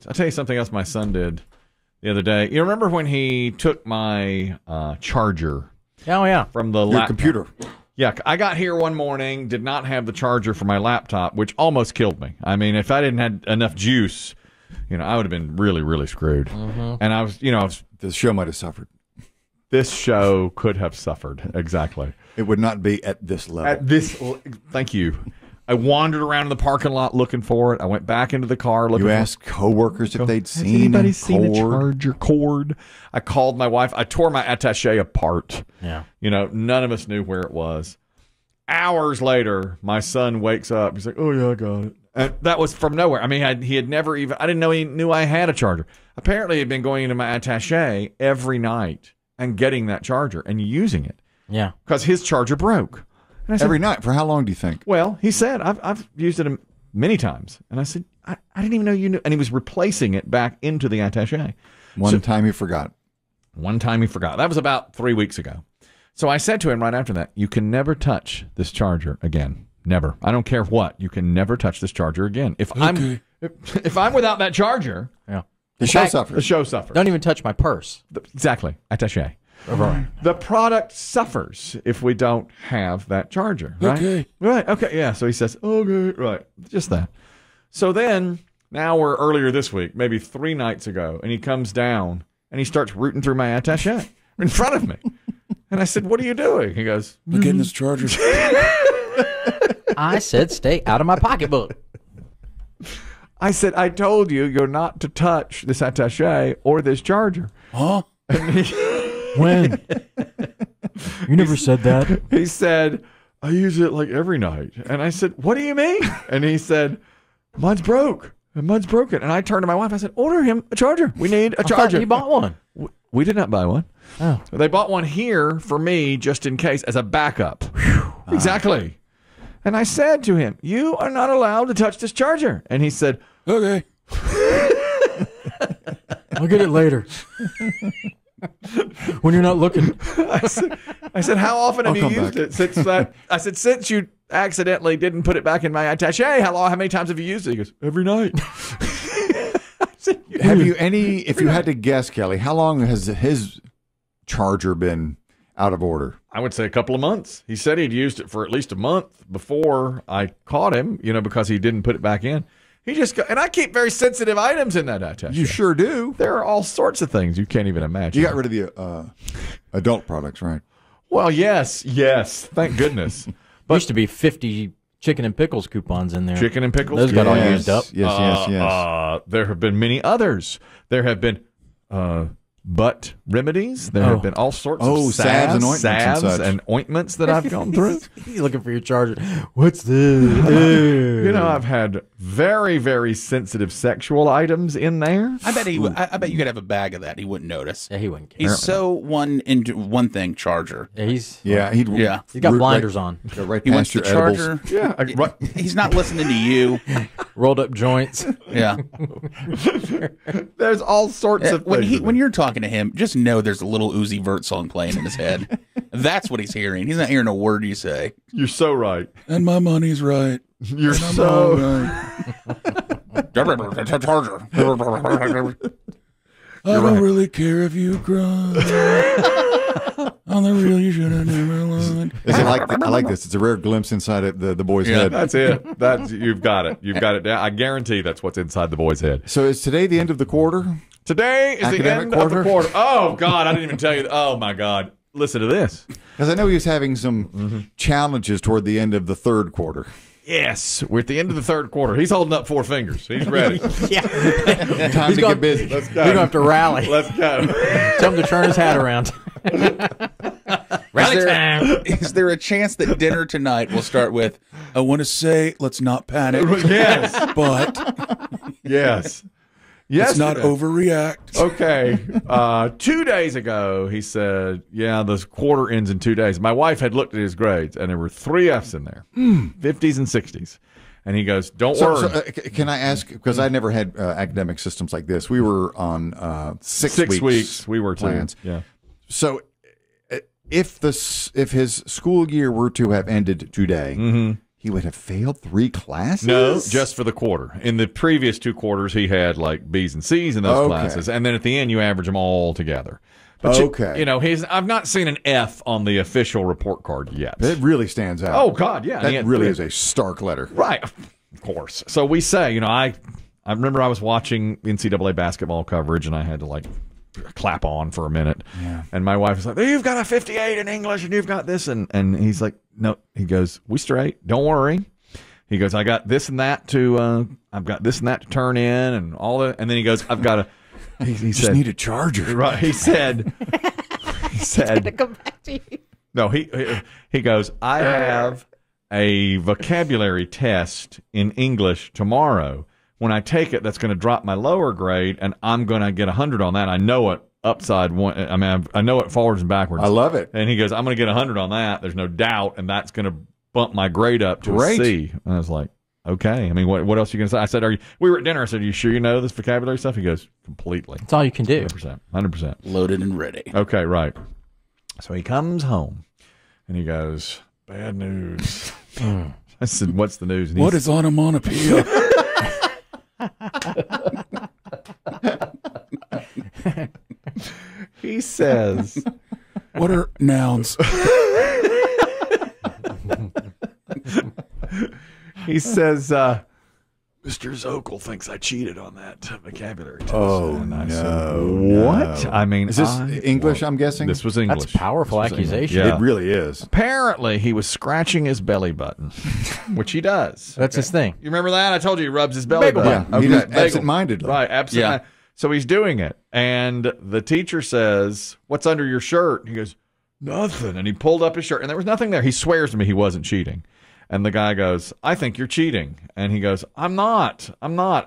I'll tell you something else my son did the other day. You remember when he took my charger? Oh, yeah. From the Your computer. Yeah, I got here one morning, did not have the charger for my laptop, which almost killed me. I mean, if I didn't have enough juice, I would have been really, really screwed. Mm-hmm. And I was, the show might have suffered. This show could have suffered. Exactly. It would not be at this level. Thank you. I wandered around in the parking lot looking for it. I went back into the car looking. You asked coworkers if they'd seen anybody seen a charger cord. I called my wife. I tore my attaché apart. Yeah. None of us knew where it was. Hours later, my son wakes up. He's like, "Oh yeah, I got it." And that was from nowhere. I mean, he had never even. I didn't know he knew I had a charger. Apparently, he had been going into my attaché every night and getting that charger and using it. Yeah. Because his charger broke. And I said, every night. For how long do you think? Well, he said, I've used it many times. And I said, I didn't even know you knew. And he was replacing it back into the attaché. One time he forgot. One time he forgot. That was about 3 weeks ago. So I said to him right after that, you can never touch this charger again. Never. I don't care what. You can never touch this charger again. If I'm without that charger, the show suffers. The show suffers. Don't even touch my purse. Exactly. Attaché. Right. The product suffers if we don't have that charger. Right? Okay. Right. Okay. Yeah. So he says, okay. Right. Just that. So then, now we're earlier this week, maybe 3 nights ago, and he comes down and he starts rooting through my attaché in front of me. And I said, "What are you doing?" He goes, "I'm getting this charger." I said, "Stay out of my pocketbook." I said, "I told you you're not to touch this attaché or this charger." Huh? When? You never said that. He said, "I use it like every night." And I said, "What do you mean?" And he said, "Mine's broke. And mine's broken." And I turned to my wife. I said, "Order him a charger. We need a charger." You bought one. We did not buy one. Oh. They bought one here for me just in case as a backup. Exactly. And I said to him, "You are not allowed to touch this charger." And he said, "Okay. I'll get it later." When you're not looking. I said, "How often have you used it since that?" I said, "Since you accidentally didn't put it back in my attaché, how many times have you used it?" He goes, "Every night." I said, have you if you had to guess, Kelly, how long has his charger been out of order? I would say a couple of months. He said he'd used it for at least a month before I caught him, because he didn't put it back in. He just and I keep very sensitive items in that attaché. You sure do. There are all sorts of things you can't even imagine. You got rid of the adult products, right? Well, yes. Thank goodness. But used to be 50 chicken and pickles coupons in there. Chicken and pickles? Those got all used up. Yes. There have been many others. There have been butt remedies. There have been all sorts of salves and ointments and ointments that I've gone through. He's looking for your charger. What's this? I've had very, very sensitive sexual items in there. I bet you could have a bag of that. He wouldn't notice. Yeah, he wouldn't care. He's so one thing charger. Yeah, he's got blinders on. Right he wants the charger. Yeah, he's not listening to you. Rolled up joints. Yeah. There's all sorts of things. When you're talking to him, just know there's a little Uzi Vert song playing in his head. That's what he's hearing. He's not hearing a word you say. You're so right. And my money's right. You're so right. Charger. I don't really care if you cry. On the real, you should have never lied. I like this. It's a rare glimpse inside the boy's head. That's it. You've got it. You've got it down. I guarantee that's what's inside the boy's head. So is today the end of the quarter? Today is the end of the quarter. Oh, God. I didn't even tell you. Oh, my God. Listen to this. Because I know he was having some challenges toward the end of the third quarter. Yes, we're at the end of the third quarter. He's holding up 4 fingers. He's ready. Time to get busy. Let's go. We're going to have to rally. Let's go. Tell him to turn his hat around. Rally time. Is there a chance that dinner tonight will start with, "I want to say, let's not panic." Yes. But. Yes. Let's not overreact. Okay. 2 days ago, he said, "Yeah, the quarter ends in 2 days." My wife had looked at his grades, and there were 3 Fs in there, 50s and 60s. And he goes, "Don't worry." So, can I ask, because I never had academic systems like this. We were on 6 weeks. We were plans. Too. Yeah. So if his school year were to have ended today, He would have failed 3 classes? No, just for the quarter. In the previous 2 quarters, he had like B's and C's in those classes, and then at the end, you average them all together. But okay. you know, I've not seen an F on the official report card yet. It really stands out. Oh God, yeah, that really is a stark letter, right? Of course. So we say, you know, I remember I was watching NCAA basketball coverage, and I had to like clap on for a minute. Yeah. And my wife was like, "You've got a 58 in English, and you've got this," and he's like, "No," he goes, "We straight. Don't worry." He goes, "I got this and that to, I've got this and that to turn in, and all that." And then he goes, "I've got a." He just said, need a charger. Right. He said. Come back to you. No. He goes, "I have a vocabulary test in English tomorrow. When I take it, that's going to drop my lower grade, and I'm going to get 100 on that. I know it upside one. I mean, I know it forwards and backwards. I love it." And he goes, "I'm going to get 100 on that. There's no doubt, and that's going to bump my grade up to a C." And I was like, "Okay. I mean, what else are you going to say?" I said, we were at dinner. I said, "Are you sure you know this vocabulary stuff?" He goes, "Completely. That's all you can do. 100%. Loaded and ready. Okay, right. So he comes home, and he goes, "Bad news." I said, "What's the news?" And What is onomatopoeia? he says, What are nouns? he says, "Mr. Zokel thinks I cheated on that vocabulary test." Oh, and I no, said, "What?" no. I mean, Is this English, I'm guessing? This was English. That's a powerful accusation. Yeah. It really is. Apparently, he was scratching his belly button, which he does. That's his thing. You remember that? I told you he rubs his belly button. Yeah, he does absent-mindedly. Right, absent. Yeah. So he's doing it, and the teacher says, "What's under your shirt?" He goes, "Nothing." And he pulled up his shirt, and there was nothing there. He swears to me he wasn't cheating. And the guy goes, "I think you're cheating." And he goes, I'm not.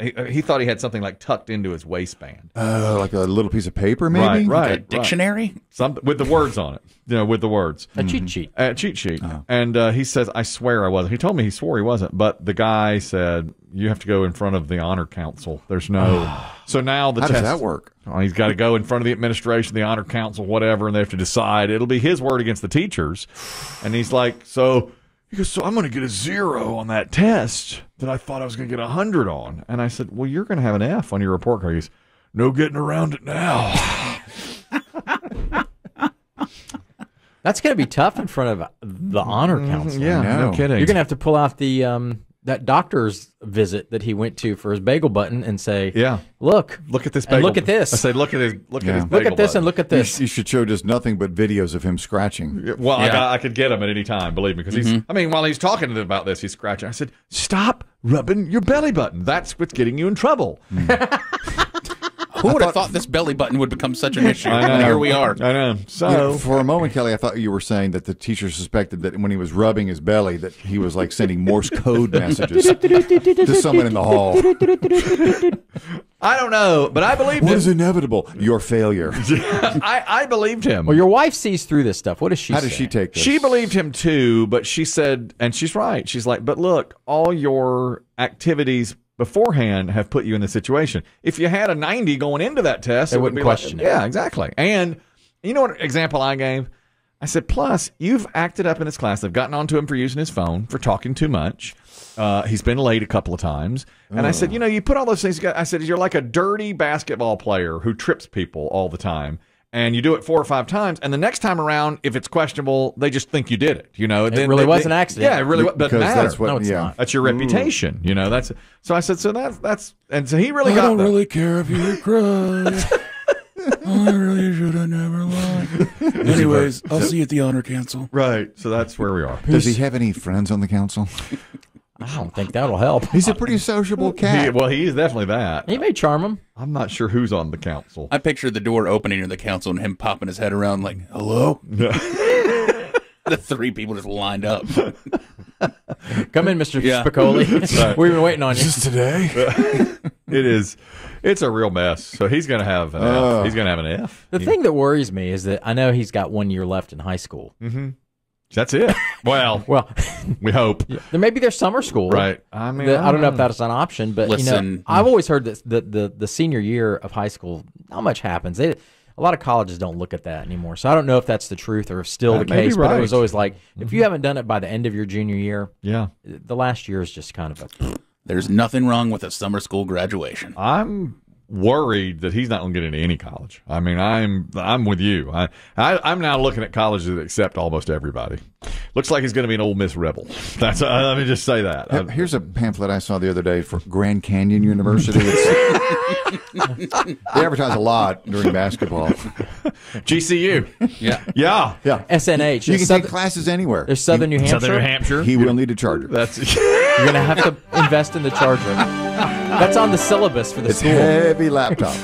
He thought he had something like tucked into his waistband. Like a little piece of paper, maybe? Right. A dictionary? Something with the words on it. You know, with the words. A cheat sheet. Cheat sheet. And he says, "I swear I wasn't." He told me he swore he wasn't. But the guy said, "You have to go in front of the honor council. There's no." So now the How test. does that work? Oh, he's got to go in front of the administration, the honor council, whatever, and they have to decide. It'll be his word against the teachers. And he's like, he goes, "So I'm going to get a 0 on that test that I thought I was going to get 100 on." And I said, "Well, you're going to have an F on your report card." He goes, "No getting around it now." That's going to be tough in front of the honor council. Yeah, no kidding. You're going to have to pull out the that doctor's visit that he went to for his bagel button and say, Yeah. look at this and bagel. look at this. I said, look at his bagel look at this button. and look at this." You should show just nothing but videos of him scratching. Well, Yeah. I could get him at any time, believe me, because he's. I mean, while he's talking to them about this, he's scratching. I said, "Stop rubbing your belly button. That's what's getting you in trouble." Who would have thought this belly button would become such an issue? I know. And here we are. I know. So Yeah, for a moment, Kelly, I thought you were saying that the teacher suspected that when he was rubbing his belly that he was like sending Morse code messages to someone in the hall. I don't know, but I believed What him. is inevitable? Your failure. I believed him. Well, your wife sees through this stuff. What does she How say? does she take this? She believed him too, but she said, and she's right. She's like, "But look, all your activities beforehand have put you in this situation. If you had a 90 going into that test, They it would wouldn't be question like, it." Yeah, exactly. And you know what example I gave? I said, plus, you've acted up in his class. They've gotten onto him for using his phone, for talking too much. He's been late a couple of times. And I said, you put all those things together. I said, you're like a dirty basketball player who trips people all the time. And you do it 4 or 5 times, and the next time around, if it's questionable, they just think you did it. It really was an accident. Yeah, it really doesn't Because matter. that's what, No, it's yeah. not. That's your reputation. That's so. I said, so that's, and so he really got that. care if you cry. I really should have never lied. Anyways, I'll see you at the honor council. Right. So that's where we are. Does he have any friends on the council? I don't think that'll help. He's a pretty sociable cat. He is definitely that. He may charm him. I'm not sure who's on the council. I pictured the door opening in the council and him popping his head around like, "Hello?" The 3 people just lined up. Come in, Mr. Yeah. Spicoli. We've been waiting on you. Just today? It is. It's a real mess. So he's going to have an F. He's going to have an F. The thing that worries me is that I know he's got 1 year left in high school. That's it. Well, Well, we hope. maybe there's summer school. Right. I mean, I don't know if that's an option, but Listen. I've always heard that the senior year of high school, not much happens. A a lot of colleges don't look at that anymore. So I don't know if that's the truth or if still the That may be case. But it right. was always like, if you haven't done it by the end of your junior year, Yeah. the last year is just kind of a. There's nothing wrong with a summer school graduation. I'm worried that he's not going to get into any college. I mean, I'm with you. I'm now looking at colleges that accept almost everybody. Looks like he's going to be an Ole Miss rebel. That's let me just say that. Here's a pamphlet I saw the other day for Grand Canyon University. They advertise a lot during basketball. GCU. Yeah. Yeah. Yeah. SNH. You can Southern- take classes anywhere. There's Southern New Hampshire. Southern New Hampshire. He will need a charger. That's You're going to have to invest in the charger. That's on the syllabus for the It's school. heavy laptop.